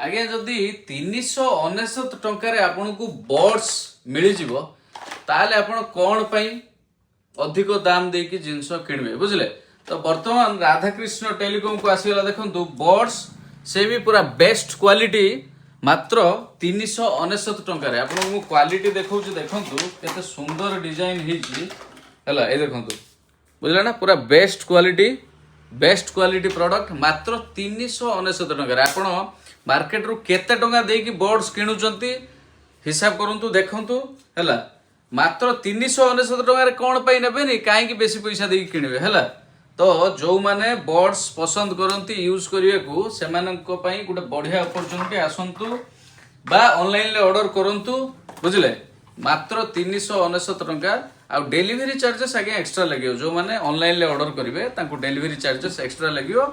आज्ञा जदि 399 टंकार आपन को बर्ड्स मिल जिवो ताले आपण कोन पई अधिक दाम दे कि जिंस किणवे बुझले। तो वर्तमान राधाकृष्ण टेलीकॉम को आसीगला देखंतु बर्ड्स से भी पूरा बेस्ट क्वालिटी मात्र 399 टंकार आपन को क्वालिटी देखौछु देखंतु केते सुंदर डिजाइन हिची हला ए देखंतु बुझले ना पूरा बेस्ट क्वालिटी प्रोडक्ट मात्र 399 टंकार आपण मार्केट रु केते टंका देकी बर्ड्स किणुचंती हिसाब करंतु देखंतु हला मात्र 399 टंका कौन पाई नेबेनी काहे बेसी पैसा देकी किणवे हला। तो जो माने बर्ड्स पसंद करंती यूज करिवे को सेमानक पई गुटे बढ़िया अपॉर्चुनिटी आसंतु बा ऑनलाइन ले ऑर्डर करंतु बुझले मात्र 399 टंका आ डिलीवरी चार्जेस आगे एक्स्ट्रा लगियो जो माने ऑनलाइन ले ऑर्डर करिवे तांको डिलीवरी चार्जेस एक्स्ट्रा लगियो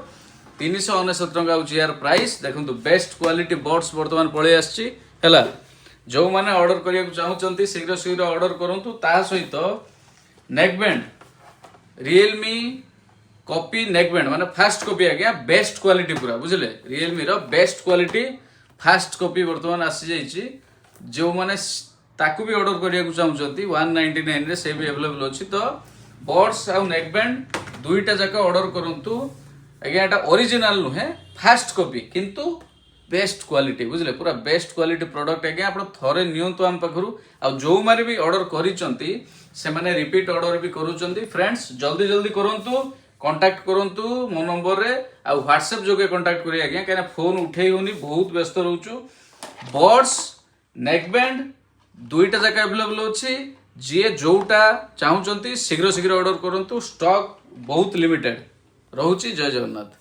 399 टंका होची यार प्राइस देखंतु बेस्ट क्वालिटी बर्ड्स वर्तमान पळे आछी हला। जो माने ऑर्डर करिया को चाहउचंती शीघ्र ऑर्डर करंतु ता सहित नेकबैंड Realme कॉपी नेकबैंड माने फास्ट कॉपी आज्ञा बेस्ट क्वालिटी पूरा बुझले Realme रो बेस्ट क्वालिटी फास्ट कॉपी वर्तमान आसी जाईची जो माने ताकू भी ऑर्डर करिया को चाहउचंती 199 रे से भी अवेलेबल अछि। तो बर्ड्स आ नेकबैंड दुईटा जाका ऑर्डर करंतु आज्ञा एटा ओरिजिनल नुहे फास्ट कॉपी किंतु बेस्ट क्वालिटी बुझले पूरा बेस्ट क्वालिटी प्रोडक्ट आज्ञा आपण थरे नियंतु हम पाखरु आ जो मारे भी ऑर्डर करिसंती से माने रिपीट ऑर्डर भी करूचंती। फ्रेंड्स जल्दी करंतु कांटेक्ट करंतु मो नंबर रे आ व्हाट्सएप जोगे कांटेक्ट करी आज्ञा काना फोन उठेई होनी बहुत व्यस्त रहउचु। बर्ड्स नेकबैंड दुईटा जाका अवेलेबल अछि जे जोटा चाहउचंती शीघ्र ऑर्डर करंतु स्टॉक बहुत लिमिटेड रहुची। जय जगन्नाथ।